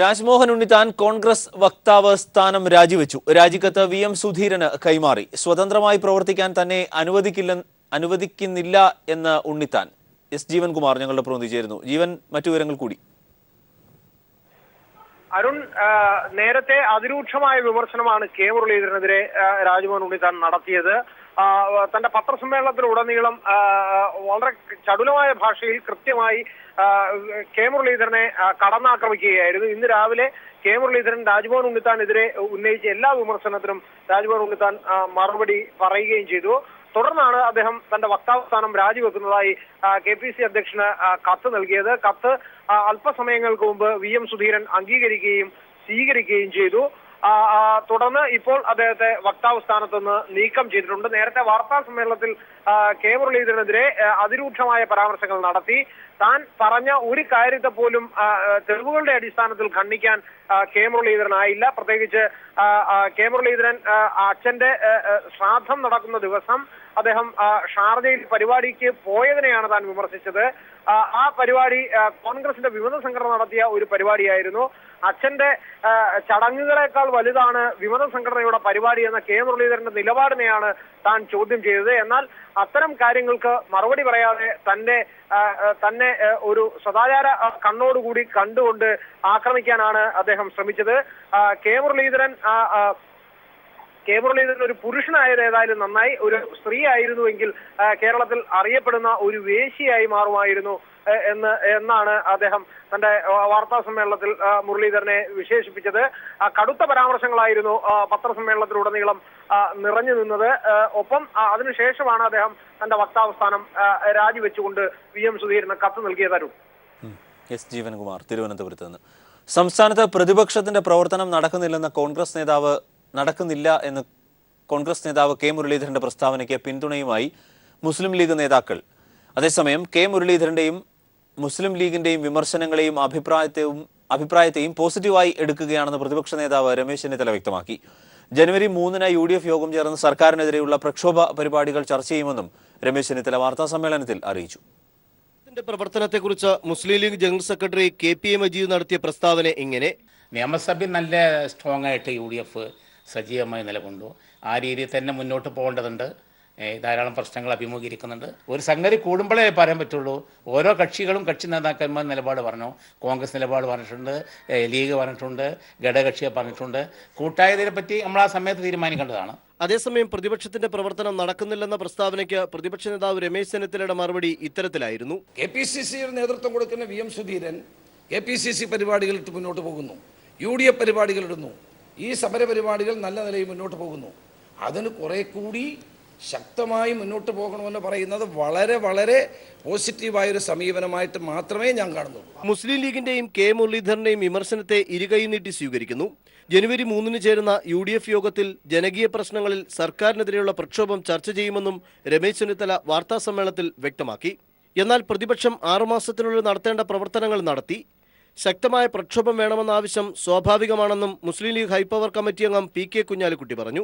രാജ്മോഹൻ ഉണ്ണിത്താൻ കോൺഗ്രസ് വക്താവ് സ്ഥാനം രാജിവെച്ചു. രാജിക്കത്ത് VM സുധീരന് കൈമാറി. സ്വതന്ത്രമായി പ്രവർത്തിക്കാൻ തന്നെ അനുവദിക്കുന്നില്ല എന്ന് ഉണ്ണിത്താൻ. ജീവൻകുമാർ ഞങ്ങളുടെ പ്രതിനിധി ചേരുന്നു. ജീവൻ, മറ്റു വിവരങ്ങൾ കൂടി. അരുൺ, നേരത്തെ അതിരൂക്ഷമായ വിമർശനമാണ് കെ മുരളീധരനെതിരെ രാജ്മോഹൻ ഉണ്ണിത്താൻ നടത്തിയത്. തന്റെ പത്രസമ്മേളനത്തിലുടനീളം വളരെ ചടുലമായ ഭാഷയിൽ കൃത്യമായി കെ മുരളീധരനെ കടന്നാക്രമിക്കുകയായിരുന്നു. ഇന്ന് രാവിലെ കെ മുരളീധരൻ രാജ്മോഹൻ ഉണ്ണിത്താനെതിരെ ഉന്നയിച്ച എല്ലാ വിമർശനത്തിനും രാജ്മോഹൻ ഉണ്ണിത്താൻ മറുപടി പറയുകയും ചെയ്തു. തുടർന്നാണ് അദ്ദേഹം തന്റെ വക്താവ് സ്ഥാനം രാജിവെക്കുന്നതായി KPC അധ്യക്ഷന് കത്ത് നൽകിയത്. കത്ത് അല്പസമയങ്ങൾക്ക് മുമ്പ് VM സുധീരൻ അംഗീകരിക്കുകയും സ്വീകരിക്കുകയും ചെയ്തു. തുടർന്ന് ഇപ്പോൾ അദ്ദേഹത്തെ വക്താവ് സ്ഥാനത്ത് നിന്ന് നീക്കം ചെയ്തിട്ടുണ്ട്. നേരത്തെ വാർത്താ സമ്മേളനത്തിൽ കെ മുരളീധരനെതിരെ അതിരൂക്ഷമായ പരാമർശങ്ങൾ നടത്തി. താൻ പറഞ്ഞ ഒരു കാര്യത്തെ പോലും തെളിവുകളുടെ അടിസ്ഥാനത്തിൽ ഖണ്ഡിക്കാൻ കെ മുരളീധരനായില്ല. പ്രത്യേകിച്ച് കെ മുരളീധരൻ അച്ഛന്റെ ശ്രാദ്ധം നടക്കുന്ന ദിവസം അദ്ദേഹം ഷാർജയിൽ പരിപാടിക്ക് പോയതിനെയാണ് താൻ വിമർശിച്ചത്. ആ പരിപാടി കോൺഗ്രസിന്റെ വിമത സംഘടന നടത്തിയ ഒരു പരിപാടിയായിരുന്നു. അച്ഛന്റെ ചടങ്ങുകളെക്കാൾ വലുതാണ് വിമത സംഘടനയുടെ പരിപാടി എന്ന കെ മുരളീധരന്റെ നിലപാടിനെയാണ് താൻ ചോദ്യം ചെയ്തത്. എന്നാൽ അത്തരം കാര്യങ്ങൾക്ക് മറുപടി പറയാതെ തന്നെ ഒരു സദാചാര കണ്ണോടുകൂടി കണ്ടുകൊണ്ട് ആക്രമിക്കാനാണ് അദ്ദേഹം ശ്രമിച്ചത്. കെ മുരളീധരൻ ഒരു പുരുഷനായത് ഏതായാലും നന്നായി. ഒരു സ്ത്രീ ആയിരുന്നുവെങ്കിൽ കേരളത്തിൽ അറിയപ്പെടുന്ന ഒരു വേശ്യയായി മാറുമായിരുന്നു എന്നാണ് അദ്ദേഹം തന്റെ വാർത്താ സമ്മേളനത്തിൽ മുരളീധരനെ വിശേഷിപ്പിച്ചത്. കടുത്ത പരാമർശങ്ങളായിരുന്നു പത്രസമ്മേളനത്തിലുടനീളം നിറഞ്ഞു നിന്നത്. ഒപ്പം അതിനുശേഷമാണ് അദ്ദേഹം തന്റെ വക്താവ് സ്ഥാനം രാജിവെച്ചുകൊണ്ട് VM സുധീരന് കത്ത് നൽകിയതായിരുന്നു. ജീവൻകുമാർ, തിരുവനന്തപുരത്ത് നിന്ന്. സംസ്ഥാനത്ത് പ്രതിപക്ഷത്തിന്റെ പ്രവർത്തനം നടക്കുന്നില്ല എന്ന് കോൺഗ്രസ് നേതാവ് കെ മുരളീധരന്റെ പ്രസ്താവനയ്ക്ക് പിന്തുണയുമായി മുസ്ലിം ലീഗ് നേതാക്കൾ. അതേസമയം കെ മുരളീധരന്റെയും മുസ്ലിം ലീഗിന്റെയും വിമർശനങ്ങളെയും അഭിപ്രായത്തെയും പോസിറ്റീവായി എടുക്കുകയാണെന്ന് പ്രതിപക്ഷ നേതാവ് രമേശ് ചെന്നിത്തല വ്യക്തമാക്കി. ജനുവരി 3-ന് UDF യോഗം ചേർന്ന് സർക്കാരിനെതിരെയുള്ള പ്രക്ഷോഭ പരിപാടികൾ ചർച്ച ചെയ്യുമെന്നും രമേശ് ചെന്നിത്തല വാർത്താ സമ്മേളനത്തിൽ അറിയിച്ചു. പ്രവർത്തനത്തെക്കുറിച്ച് Muslim League general secretary KPA Majeed നടത്തിയ പ്രസ്താവന ഇങ്ങനെ: നിയമസഭയിൽ നല്ല സ്ട്രോങ് ആയിട്ട് UDF സജീവമായി നിലകൊണ്ടു. ആ രീതിയിൽ തന്നെ മുന്നോട്ട് പോകേണ്ടതുണ്ട്. ധാരാളം പ്രശ്നങ്ങൾ അഭിമുഖീകരിക്കുന്നുണ്ട്. ഒരു സംഗതി കൂടുമ്പോഴേ പറയാൻ പറ്റുള്ളൂ. ഓരോ കക്ഷികളും കക്ഷി നേതാക്കന്മാർ നിലപാട് പറഞ്ഞു. കോൺഗ്രസ് നിലപാട് പറഞ്ഞിട്ടുണ്ട്, ലീഗ് പറഞ്ഞിട്ടുണ്ട്, ഘടകകക്ഷിയെ പറഞ്ഞിട്ടുണ്ട്. കൂട്ടായതിനെ പറ്റി നമ്മൾ ആ സമയത്ത് തീരുമാനിക്കേണ്ടതാണ്. അതേസമയം പ്രതിപക്ഷത്തിന്റെ പ്രവർത്തനം നടക്കുന്നില്ലെന്ന പ്രസ്താവനയ്ക്ക് പ്രതിപക്ഷ നേതാവ് രമേശ് ചെന്നിത്തലയുടെ മറുപടി ഇത്തരത്തിലായിരുന്നു: KPCCയുടെ നേതൃത്വം കൊടുക്കുന്ന VM സുധീരൻ KPCC പരിപാടികളിട്ട് മുന്നോട്ട് പോകുന്നു, UDF പരിപാടികളിടുന്നു. ഈ സമരപരിപാടികൾ നല്ല നിലയിൽ മുന്നോട്ട് പോകുന്നു. അതിന് കുറെ കൂടി ശക്തമായി മുന്നോട്ട് പോകണമെന്ന് പറയുന്നത് വളരെ വളരെ പോസിറ്റീവായൊരു സമീപനമായിട്ട് മാത്രമേ ഞാൻ കാണുന്നുള്ളൂ. മുസ്ലിം ലീഗിന്റെയും കെ മുരളീധരന്റെയും വിമർശനത്തെ ഇരുകൈ നീട്ടി സ്വീകരിക്കുന്നു. ജനുവരി 3-ന് ചേരുന്ന UDF യോഗത്തിൽ ജനകീയ പ്രശ്നങ്ങളിൽ സർക്കാരിനെതിരെയുള്ള പ്രക്ഷോഭം ചർച്ച ചെയ്യുമെന്നും രമേശ് ചെന്നിത്തല വാർത്താസമ്മേളനത്തിൽ വ്യക്തമാക്കി. എന്നാൽ പ്രതിപക്ഷം 6 മാസത്തിനുള്ളിൽ നടത്തേണ്ട പ്രവർത്തനങ്ങൾ നടത്തി. ശക്തമായ പ്രക്ഷോഭം വേണമെന്ന ആവശ്യം സ്വാഭാവികമാണെന്നും മുസ്ലിം ലീഗ് ഹൈപ്പവർ കമ്മിറ്റി അംഗം PK കുഞ്ഞാലിക്കുട്ടി പറഞ്ഞു.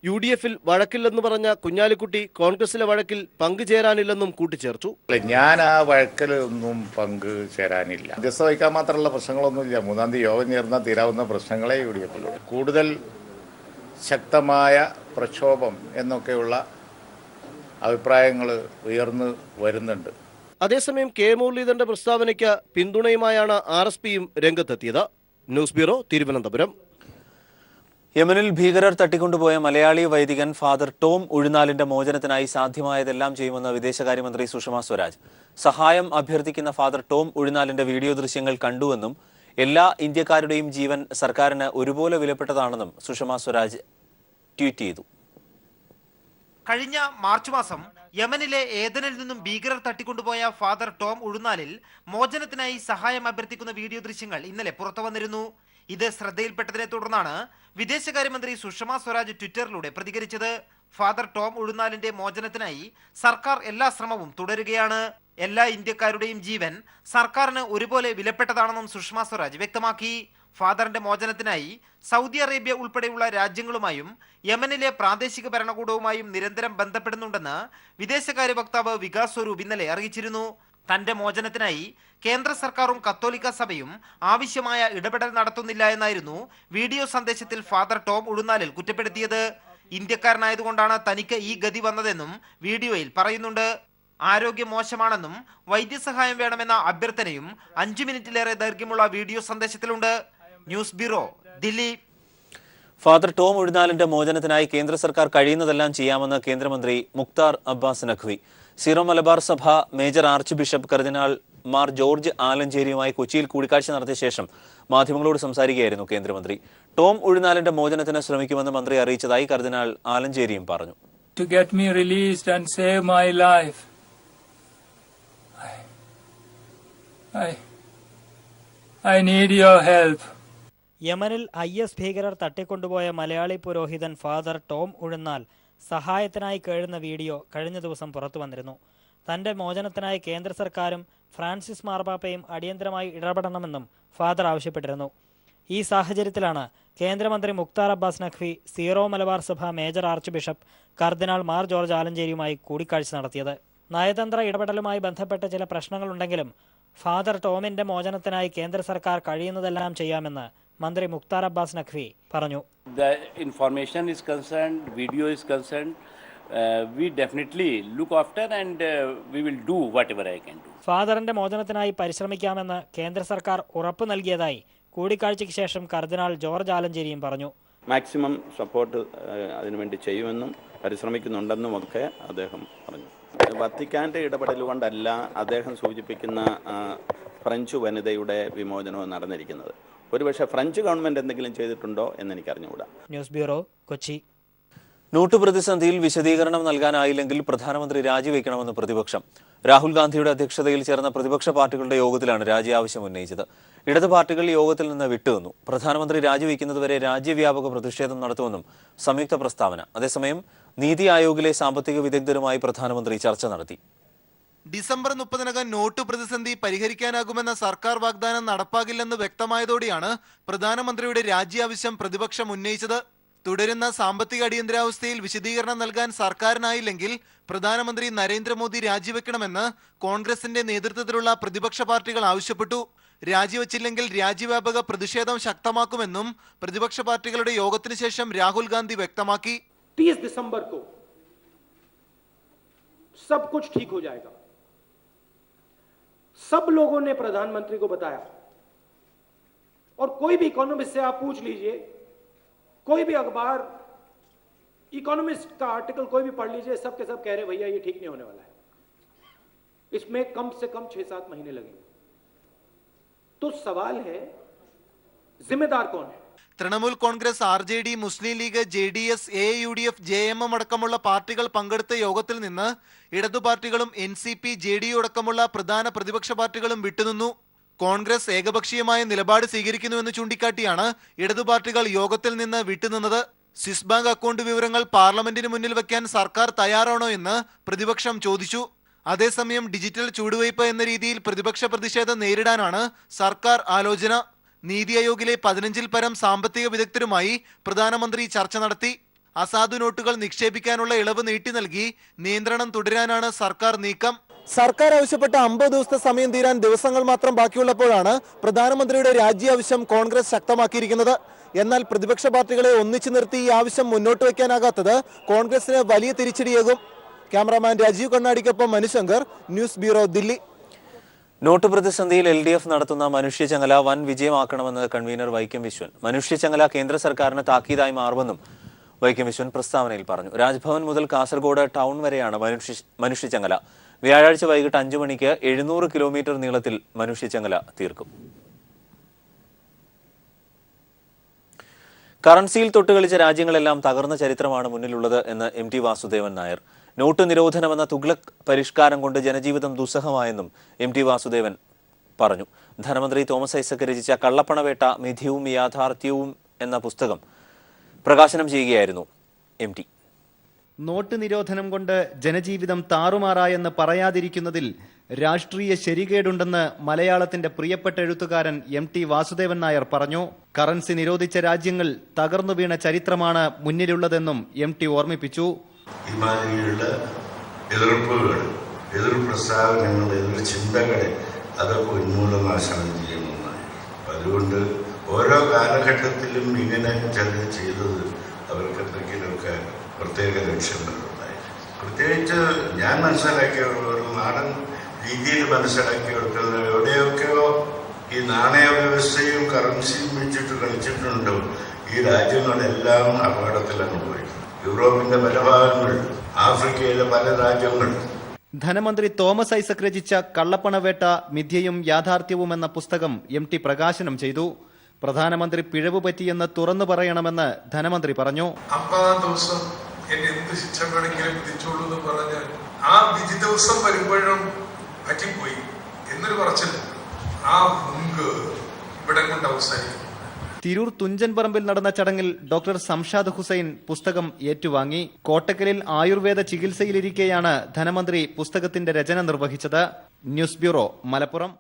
UDF-ൽ വഴക്കില്ലെന്ന് പറഞ്ഞ കുഞ്ഞാലിക്കുട്ടി കോൺഗ്രസിലെ വഴക്കിൽ പങ്കുചേരാനില്ലെന്നും കൂട്ടിച്ചേർത്തു. ഞാൻ ആ വഴക്കിലൊന്നും പങ്കുചേരാനില്ല. മധ്യസ്ഥ വഹിക്കാൻ മാത്രമുള്ള പ്രശ്നങ്ങളൊന്നുമില്ല. 3-ാം തീയതി യോഗം ചേർന്നാൽ തീരാവുന്ന പ്രശ്നങ്ങളെ UDF-ലുള്ളൂ. കൂടുതൽ ശക്തമായ പ്രക്ഷോഭം എന്നൊക്കെയുള്ള അഭിപ്രായങ്ങൾ ഉയർന്നു വരുന്നുണ്ട്. അതേസമയം കെ മുരളീധരന്റെ പ്രസ്താവനയ്ക്ക് പിന്തുണയുമായാണ് RSPയും രംഗത്തെത്തിയത്. News bureau, Thiruvananthapuram. യമനിൽ ഭീകരർ തട്ടിക്കൊണ്ടുപോയ മലയാളി വൈദികൻ ഫാദർ ടോം ഉഴുന്നാലിന്റെ മോചനത്തിനായി സാധ്യമായതെല്ലാം ചെയ്യുമെന്ന് വിദേശകാര്യമന്ത്രി സുഷമ സ്വരാജ്. സഹായം അഭ്യർത്ഥിക്കുന്ന ഫാദർ ടോം ഉഴുന്നാലിന്റെ വീഡിയോ ദൃശ്യങ്ങൾ കണ്ടുവെന്നും എല്ലാ ഇന്ത്യക്കാരുടെയും ജീവൻ സർക്കാരിന് ഒരുപോലെ വിലപ്പെട്ടതാണെന്നും സുഷമ സ്വരാജ് ട്വീറ്റ് ചെയ്തു. കഴിഞ്ഞ മാർച്ച് മാസം യമനിലെ ഏദനിൽ നിന്നും ഭീകരർ തട്ടിക്കൊണ്ടുപോയ ഫാദർ ടോം ഉഴുന്നാലിൽ മോചനത്തിനായി സഹായം അഭ്യർത്ഥിക്കുന്ന വീഡിയോ ദൃശ്യങ്ങൾ ഇന്നലെ പുറത്തു വന്നിരുന്നു. ഇത് ശ്രദ്ധയിൽപ്പെട്ടതിനെ തുടർന്നാണ് വിദേശകാര്യമന്ത്രി സുഷമ സ്വരാജ് ട്വിറ്ററിലൂടെ പ്രതികരിച്ചത്. ഫാദർ ടോം ഉഴുന്നാലിന്റെ മോചനത്തിനായി സർക്കാർ എല്ലാ ശ്രമവും തുടരുകയാണ്. എല്ലാ ഇന്ത്യക്കാരുടെയും ജീവൻ സർക്കാരിന് ഒരുപോലെ വിലപ്പെട്ടതാണെന്നും സുഷമ സ്വരാജ് വ്യക്തമാക്കി. ഫാദറിന്റെ മോചനത്തിനായി സൗദി അറേബ്യ ഉൾപ്പെടെയുള്ള രാജ്യങ്ങളുമായും യമനിലെ പ്രാദേശിക ഭരണകൂടവുമായും നിരന്തരം ബന്ധപ്പെടുന്നുണ്ടെന്ന് വിദേശകാര്യ വക്താവ് വികാസ് സ്വരൂപ് ഇന്നലെ അറിയിച്ചിരുന്നു. തന്റെ മോചനത്തിനായി കേന്ദ്ര സർക്കാരും കത്തോലിക്ക സഭയും ആവശ്യമായ ഇടപെടൽ നടത്തുന്നില്ല എന്നായിരുന്നു വീഡിയോ സന്ദേശത്തിൽ ഫാദർ ടോം ഉഴുന്നാലിൽ കുറ്റപ്പെടുത്തിയത്. ഇന്ത്യക്കാരനായതുകൊണ്ടാണ് തനിക്ക് ഈ ഗതി വന്നതെന്നും വീഡിയോയിൽ പറയുന്നുണ്ട്. ആരോഗ്യം മോശമാണെന്നും വൈദ്യസഹായം വേണമെന്ന അഭ്യർത്ഥനയും 5 മിനിറ്റിലേറെ ദൈർഘ്യമുള്ള വീഡിയോ സന്ദേശത്തിലുണ്ട്. News bureau, Delhi. Father Tom ഉഴുന്നാലിന്റെ മോചനത്തിനായി കേന്ദ്ര സർക്കാർ കഴിയുന്നതെല്ലാം ചെയ്യാമെന്ന് കേന്ദ്രമന്ത്രി മുക്താർ അബ്ബാസ് നഖ്വി. സീറോ മലബാർ സഭ മേജർ ആർച്ച് ബിഷപ്പ് കർദിനാൾ മാർ ജോർജ് ആലഞ്ചേരിയുമായി കൊച്ചിയിൽ കൂടിക്കാഴ്ച നടത്തിയ ശേഷം മാധ്യമങ്ങളോട് സംസാരിക്കുകയായിരുന്നു കേന്ദ്രമന്ത്രി. ടോം ഉഴുന്നാലിന്റെ മോചനത്തിന് ശ്രമിക്കുമെന്ന് മന്ത്രി അറിയിച്ചതായി കർദിനാൾ ആലഞ്ചേരിയും പറഞ്ഞു. To get me released and save my life. I need your help. യമനിൽ IS ഭീകരർ തട്ടിക്കൊണ്ടുപോയ മലയാളി പുരോഹിതൻ ഫാദർ ടോം ഉഴുന്നാൽ സഹായത്തിനായി കേഴുന്ന വീഡിയോ കഴിഞ്ഞ ദിവസം പുറത്തു വന്നിരുന്നു. തന്റെ മോചനത്തിനായി കേന്ദ്ര സർക്കാരും ഫ്രാൻസിസ് മാർപ്പാപ്പയും അടിയന്തരമായി ഇടപെടണമെന്നും ഫാദർ ആവശ്യപ്പെട്ടിരുന്നു. ഈ സാഹചര്യത്തിലാണ് കേന്ദ്രമന്ത്രി മുക്താർ അബ്ബാസ് നഖ്വി സീറോ മലബാർ സഭ മേജർ ആർച്ച് ബിഷപ്പ് കർദിനാൾ മാർ ജോർജ് ആലഞ്ചേരിയുമായി കൂടിക്കാഴ്ച നടത്തിയത്. നയതന്ത്ര ഇടപെടലുമായി ബന്ധപ്പെട്ട ചില പ്രശ്നങ്ങളുണ്ടെങ്കിലും ഫാദർ ടോമിന്റെ മോചനത്തിനായി കേന്ദ്ര സർക്കാർ കഴിയുന്നതെല്ലാം ചെയ്യാമെന്ന് മന്ത്രി മുക്താർ അബ്ബാസ് നഖ്വി പറഞ്ഞു. The information is concerned, video is concerned, we definitely look after and we will do whatever I can do. ഫാദറിന്റെ മോചനത്തിനായി പരിശ്രമിക്കാമെന്ന് കേന്ദ്ര സർക്കാർ ഉറപ്പു നൽകിയതായി കൂടിക്കാഴ്ചയ്ക്ക് ശേഷം കർദിനാൾ ജോർജ് ആലഞ്ചേരിയും പറഞ്ഞു. മാക്സിമം സപ്പോർട്ട് അതിനുവേണ്ടി ചെയ്യുമെന്നും പരിശ്രമിക്കുന്നുണ്ടെന്നും ഒക്കെ അദ്ദേഹം പറഞ്ഞു. വത്തിക്കാൻ്റെ ഇടപെടൽ കൊണ്ടല്ല അദ്ദേഹം സൂചിപ്പിക്കുന്ന ഫ്രഞ്ച് വനിതയുടെ വിമോചനവും നടന്നിരിക്കുന്നത്. ഒരുപക്ഷെ ഫ്രഞ്ച് ഗവൺമെന്റ് എന്തെങ്കിലും ചെയ്തിട്ടുണ്ടോ എന്ന് എനിക്ക് അറിഞ്ഞുകൂടാ. News bureau, Kochi. നോട്ട് പ്രതിസന്ധിയിൽ വിശദീകരണം നൽകാനായില്ലെങ്കിൽ പ്രധാനമന്ത്രി രാജിവെക്കണമെന്ന് പ്രതിപക്ഷം. രാഹുൽ ഗാന്ധിയുടെ അധ്യക്ഷതയിൽ ചേർന്ന പ്രതിപക്ഷ പാർട്ടികളുടെ യോഗത്തിലാണ് രാജി ആവശ്യം ഉന്നയിച്ചത്. ഇടത് പാർട്ടികൾ യോഗത്തിൽ നിന്ന് വിട്ടുനിന്നു. പ്രധാനമന്ത്രി രാജിവെക്കുന്നതുവരെ രാജ്യവ്യാപക പ്രതിഷേധം നടത്തുമെന്നും സംയുക്ത പ്രസ്താവന. അതേസമയം നീതി ആയോഗിലെ സാമ്പത്തിക വിദഗ്ധരുമായി പ്രധാനമന്ത്രി ചർച്ച നടത്തി. ഡിസംബർ 30-നകം നോട്ട് പ്രതിസന്ധി പരിഹരിക്കാനാകുമെന്ന സർക്കാർ വാഗ്ദാനം നടപ്പാകില്ലെന്ന് വ്യക്തമായതോടെയാണ് പ്രധാനമന്ത്രിയുടെ രാജി ആവശ്യം പ്രതിപക്ഷം ഉന്നയിച്ചത്. തുടരുന്ന സാമ്പത്തിക അടിയന്തരാവസ്ഥയിൽ വിശദീകരണം നൽകാൻ സർക്കാരിനായില്ലെങ്കിൽ പ്രധാനമന്ത്രി നരേന്ദ്രമോദി രാജിവെക്കണമെന്ന് കോൺഗ്രസിന്റെ നേതൃത്വത്തിലുള്ള പ്രതിപക്ഷ പാർട്ടികൾ ആവശ്യപ്പെട്ടു. രാജിവെച്ചില്ലെങ്കിൽ രാജ്യവ്യാപക പ്രതിഷേധം ശക്തമാക്കുമെന്നും പ്രതിപക്ഷ പാർട്ടികളുടെ യോഗത്തിനു ശേഷം രാഹുൽ ഗാന്ധി വ്യക്തമാക്കി. 30 दिसंबर को सब कुछ ठीक हो जाएगा. सब लोगों ने प्रधानमंत्री को बताया और कोई भी इकोनॉमिस्ट से आप पूछ लीजिए, कोई भी अखबार इकोनॉमिस्ट का आर्टिकल कोई भी पढ़ लीजिए, सब के सब कह रहे भैया ये ठीक नहीं होने वाला है, इसमें कम से कम 6-7 महीने लगेंगे. तो सवाल है जिम्मेदार कौन है? തൃണമൂൽ കോൺഗ്രസ്, RJD, മുസ്ലിം ലീഗ്, JDS, AUDF, JMM അടക്കമുള്ള പാർട്ടികൾ പങ്കെടുത്ത യോഗത്തിൽ നിന്ന് ഇടതു പാർട്ടികളും NCP, JDU അടക്കമുള്ള പ്രധാന പ്രതിപക്ഷ പാർട്ടികളും വിട്ടുനിന്നു. കോൺഗ്രസ് ഏകപക്ഷീയമായ നിലപാട് സ്വീകരിക്കുന്നുവെന്ന് ചൂണ്ടിക്കാട്ടിയാണ് ഇടതു പാർട്ടികൾ യോഗത്തിൽ നിന്ന് വിട്ടുനിന്നത്. സ്വിസ് ബാങ്ക് അക്കൗണ്ട് വിവരങ്ങൾ പാർലമെന്റിന് മുന്നിൽ വെക്കാൻ സർക്കാർ തയ്യാറാണോ എന്ന് പ്രതിപക്ഷം ചോദിച്ചു. അതേസമയം ഡിജിറ്റൽ ചൂടുവയ്പ് എന്ന രീതിയിൽ പ്രതിപക്ഷ പ്രതിഷേധം നേരിടാനാണ് സർക്കാർ ആലോചന. നീതി ആയോഗിലെ 15-ൽ പരം സാമ്പത്തിക വിദഗ്ധരുമായി പ്രധാനമന്ത്രി ചർച്ച നടത്തി. അസാധു നോട്ടുകൾ നിക്ഷേപിക്കാനുള്ള ഇളവ് നീട്ടി നൽകി നിയന്ത്രണം തുടരാനാണ് സർക്കാർ നീക്കം. സർക്കാർ ആവശ്യപ്പെട്ട 50 ദിവസത്തെ സമയം തീരാൻ ദിവസങ്ങൾ മാത്രം ബാക്കിയുള്ളപ്പോഴാണ് പ്രധാനമന്ത്രിയുടെ രാജി ആവശ്യം കോൺഗ്രസ് ശക്തമാക്കിയിരിക്കുന്നത്. എന്നാൽ പ്രതിപക്ഷ പാർട്ടികളെ ഒന്നിച്ചു നിർത്തി ഈ ആവശ്യം മുന്നോട്ട് വയ്ക്കാനാകാത്തത് കോൺഗ്രസിന് വലിയ തിരിച്ചടിയാകും. ക്യാമറാമാൻ രാജീവ് കണ്ണാടിക്കൊപ്പം Manushankar, news bureau, Delhi. Note പ്രതിസന്ധിയിൽ LDF നടത്തുന്ന മനുഷ്യചങ്ങല വൻ വിജയമാക്കണമെന്ന് കൺവീനർ വൈക്കം വിശ്വൻ. മനുഷ്യചങ്ങല കേന്ദ്ര സർക്കാരിന് താക്കീതായി മാറുമെന്നും വൈക്കം വിശ്വൻ പ്രസ്താവനയിൽ പറഞ്ഞു. രാജ്ഭവൻ മുതൽ കാസർഗോഡ് ടൗൺ വരെയാണ് മനുഷ്യചങ്ങല. വ്യാഴാഴ്ച വൈകിട്ട് 5 മണിക്ക് 700 കിലോമീറ്റർ നീളത്തിൽ മനുഷ്യചങ്ങല തീർക്കും. കറൻസിയിൽ തൊട്ടുകളിച്ച രാജ്യങ്ങളെല്ലാം തകർന്ന ചരിത്രമാണ് മുന്നിലുള്ളത് എന്ന് MT വാസുദേവൻ നായർ. നോട്ട് നിരോധനമെന്ന തുഗ്ലക് പരിഷ്കാരം കൊണ്ട് ജനജീവിതം ദുസ്സഹമായെന്നും MT വാസുദേവൻ പറഞ്ഞു. ധനമന്ത്രി തോമസ് ഐസക് രചിച്ച കള്ളപ്പണവേട്ട, മിഥ്യവും യാഥാർത്ഥ്യവും എന്ന പുസ്തകം പ്രകാശനം ചെയ്യുകയായിരുന്നു MT. നോട്ട് നിരോധനം കൊണ്ട് ജനജീവിതം താറുമാറായെന്ന് പറയാതിരിക്കുന്നതിൽ രാഷ്ട്രീയ ശരികേടുണ്ടെന്ന് മലയാളത്തിന്റെ പ്രിയപ്പെട്ട എഴുത്തുകാരൻ MT വാസുദേവൻ നായർ പറഞ്ഞു. കറൻസി നിരോധിച്ച രാജ്യങ്ങൾ തകർന്നു വീണ ചരിത്രമാണ് മുന്നിലുള്ളതെന്നും MT ഓർമ്മിപ്പിച്ചു. ഇമാതിരിയുള്ള എതിർപ്പുകൾ, എതിർ പ്രസ്താവനകൾ, എതിർ ചിന്തകളെ അതൊക്കെ ഉന്മൂലനാശനം ചെയ്യുന്നതായി. അതുകൊണ്ട് ഓരോ കാലഘട്ടത്തിലും ഇങ്ങനെ ചിലർ ചെയ്തത് അവർക്ക് എന്തെങ്കിലുമൊക്കെ പ്രത്യേക ലക്ഷ്യങ്ങളുണ്ടായി. പ്രത്യേകിച്ച് ഞാൻ മനസ്സിലാക്കിയ ഒരു നാടൻ രീതിയിൽ മനസ്സിലാക്കിയെടുക്കുന്ന എവിടെയൊക്കെയോ ഈ നാണയ വ്യവസ്ഥയും കറൻസിയും വെച്ചിട്ട് കളിച്ചിട്ടുണ്ടോ ഈ രാജ്യങ്ങളെല്ലാം അപകടത്തിലാണ് പോയി. യൂറോപ്പിന്റെ പല ഭാഗങ്ങൾ, ആഫ്രിക്കയിലെ പല രാജ്യങ്ങൾ. ധനമന്ത്രി തോമസ് ഐസക് രചിച്ച കള്ളപ്പണവേട്ട മിഥ്യയും യാഥാർത്ഥ്യവും എന്ന പുസ്തകം MT പ്രകാശനം ചെയ്തു. പ്രധാനമന്ത്രി പിഴവ് പറ്റിയെന്ന് തുറന്നു പറയണമെന്ന് ധനമന്ത്രി പറഞ്ഞു. 50-ാം ദിവസം എന്നെ എന്ത് ശിക്ഷ വേണമെങ്കിലും വിധിച്ചോളൂ എന്ന് പറഞ്ഞാൽ ആ വിധി ദിവസം വരുമ്പോഴും പറ്റിപ്പോയി എന്നൊരു പറച്ചില്ല. ആ മുങ്ക് ഇവിടെ കൊണ്ട് അവസാനിക്കും. തിരൂർ തുഞ്ചൻ പറമ്പിൽ നടന്ന ചടങ്ങിൽ ഡോക്ടർ സംഷാദ് ഹുസൈൻ പുസ്തകം ഏറ്റുവാങ്ങി. കോട്ടക്കലിൽ ആയുർവേദ ചികിത്സയിലിരിക്കെയാണ് ധനമന്ത്രി പുസ്തകത്തിന്റെ രചന നിർവഹിച്ചത്. News bureau, Malappuram.